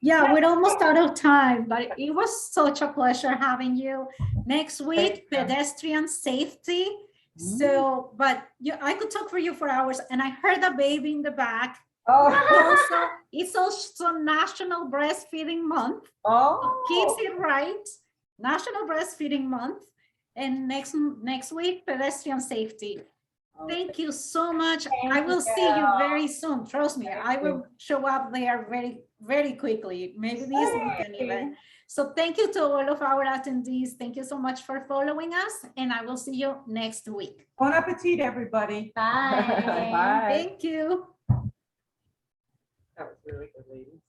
Yeah, we're almost out of time, but it was such a pleasure having you. Next week, pedestrian safety. So, but I could talk for you for hours, and I heard a baby in the back. Also, it's also National Breastfeeding Month. Kids Eat Right, National Breastfeeding Month, and next week, pedestrian safety. Thank you so much. I will see you very soon. Trust me, I will show up there very, very quickly. Maybe this weekend even. So thank you to all of our attendees. Thank you so much for following us, and I will see you next week.
Bon appetit, everybody.
Bye.
Bye.
Thank you.
That was really good, ladies.